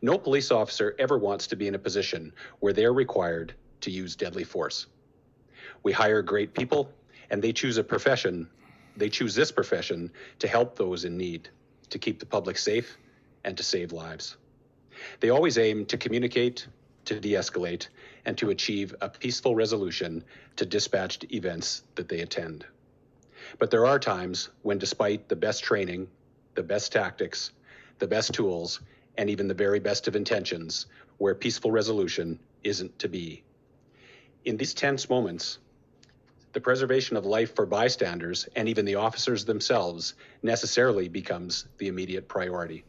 No police officer ever wants to be in a position where they're required to use deadly force. We hire great people, and they choose this profession to help those in need, to keep the public safe, and to save lives. They always aim to communicate, to de-escalate, and to achieve a peaceful resolution to dispatched events that they attend. But there are times when, despite the best training, the best tactics, the best tools, and even the very best of intentions, where peaceful resolution isn't to be. In these tense moments, the preservation of life for bystanders and even the officers themselves necessarily becomes the immediate priority.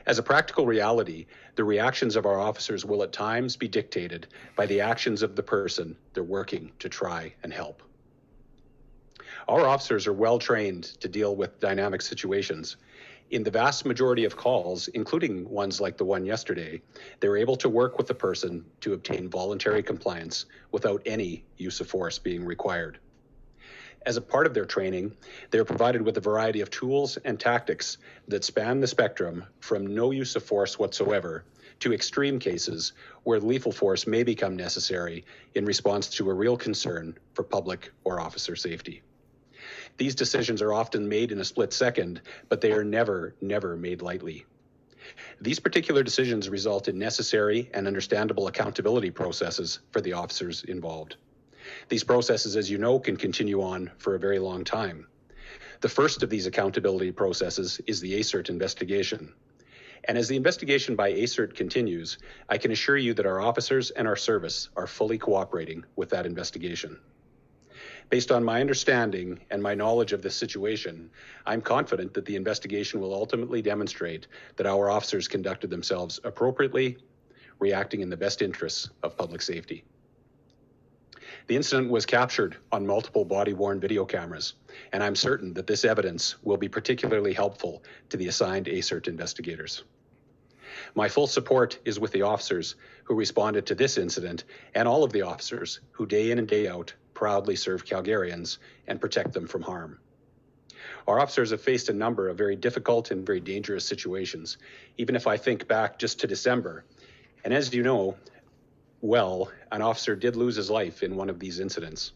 As a practical reality, the reactions of our officers will at times be dictated by the actions of the person they're working to try and help. Our officers are well trained to deal with dynamic situations. In the vast majority of calls, including ones like the one yesterday, they're able to work with the person to obtain voluntary compliance without any use of force being required. As a part of their training, they're provided with a variety of tools and tactics that span the spectrum from no use of force whatsoever to extreme cases where lethal force may become necessary in response to a real concern for public or officer safety. These decisions are often made in a split second, but they are never made lightly. These particular decisions result in necessary and understandable accountability processes for the officers involved. These processes, as you know, can continue on for a very long time. The first of these accountability processes is the ACERT investigation. And as the investigation by ACERT continues, I can assure you that our officers and our service are fully cooperating with that investigation. Based on my understanding and my knowledge of this situation, I'm confident that the investigation will ultimately demonstrate that our officers conducted themselves appropriately, reacting in the best interests of public safety. The incident was captured on multiple body-worn video cameras, and I'm certain that this evidence will be particularly helpful to the assigned ACERT investigators. My full support is with the officers who responded to this incident and all of the officers who day in and day out proudly serve Calgarians and protect them from harm. Our officers have faced a number of very difficult and very dangerous situations, even if I think back just to December. And as you know, well, an officer did lose his life in one of these incidents.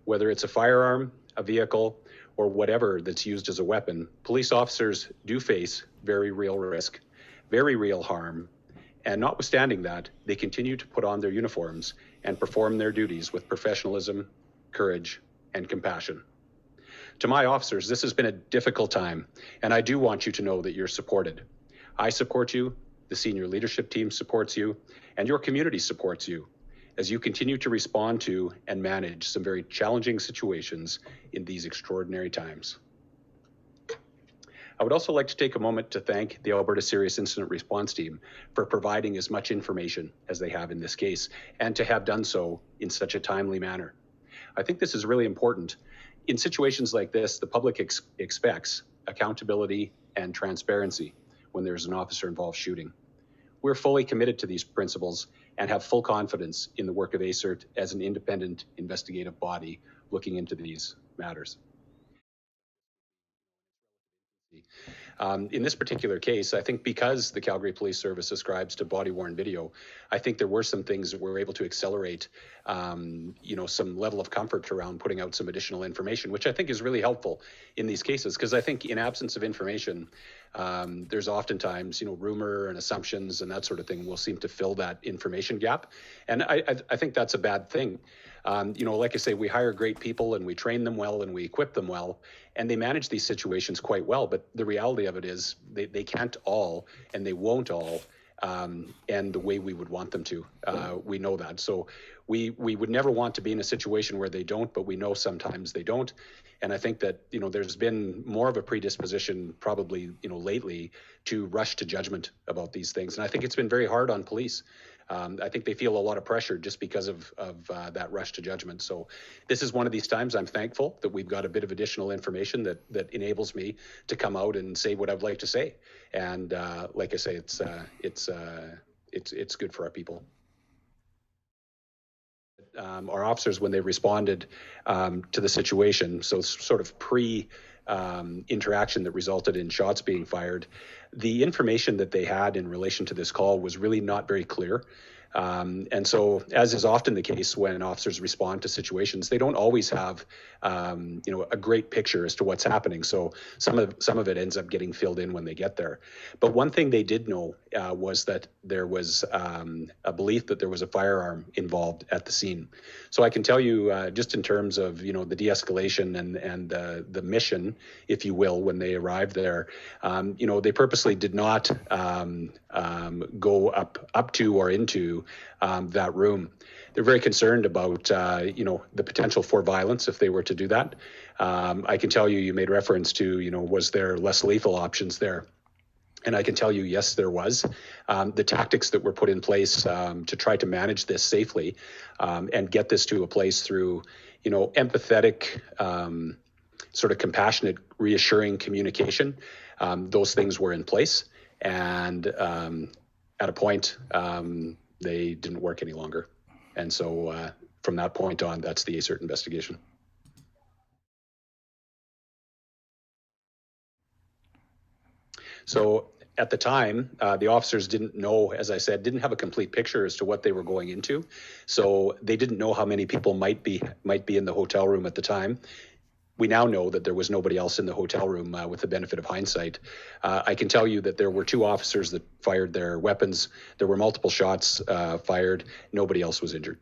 Whether it's a firearm, a vehicle, or whatever that's used as a weapon, police officers do face very real risk, very real harm, and notwithstanding that, they continue to put on their uniforms and perform their duties with professionalism, courage, and compassion. To my officers, this has been a difficult time, and I do want you to know that you're supported. I support you, the senior leadership team supports you, and your community supports you as you continue to respond to and manage some very challenging situations in these extraordinary times. I would also like to take a moment to thank the Alberta Serious Incident Response Team for providing as much information as they have in this case, and to have done so in such a timely manner. I think this is really important. In situations like this, the public expects accountability and transparency when there's an officer-involved shooting. We're fully committed to these principles and have full confidence in the work of ACERT as an independent investigative body looking into these matters. In this particular case, I think because the Calgary Police Service ascribes to body-worn video, I think there were some things that were able to accelerate, some level of comfort around putting out some additional information, which I think is really helpful in these cases, because I think in absence of information, there's oftentimes, rumor and assumptions and that sort of thing will seem to fill that information gap. And I think that's a bad thing. Like I say, we hire great people and we train them well and we equip them well, and they manage these situations quite well. But the reality of it is they can't all, and they won't all, and the way we would want them to. We know that. So we would never want to be in a situation where they don't, but we know sometimes they don't. And I think that, there's been more of a predisposition probably, lately to rush to judgment about these things. And I think it's been very hard on police. I think they feel a lot of pressure just because of that rush to judgment. So this is one of these times I'm thankful that we've got a bit of additional information that enables me to come out and say what I'd like to say. And like I say, it's good for our people. Our officers, when they responded to the situation, so sort of pre interaction that resulted in shots being fired, the information that they had in relation to this call was really not very clear. And so, as is often the case when officers respond to situations, they don't always have, a great picture as to what's happening. So some of it ends up getting filled in when they get there. But one thing they did know was that there was a belief that there was a firearm involved at the scene. So I can tell you, just in terms of the de-escalation and the mission, if you will, when they arrived there, they purposely did not go up to or into that room. They're very concerned about the potential for violence if they were to do that. I can tell you made reference to was there less lethal options there? And I can tell you, yes, there was. The tactics that were put in place to try to manage this safely and get this to a place through empathetic, sort of compassionate, reassuring communication, those things were in place. And at a point, they didn't work any longer. And so from that point on, that's the ACERT investigation. So at the time, the officers didn't know, as I said, didn't have a complete picture as to what they were going into. So they didn't know how many people might be in the hotel room at the time. We now know that there was nobody else in the hotel room with the benefit of hindsight. I can tell you that there were 2 officers that fired their weapons. There were multiple shots fired. Nobody else was injured.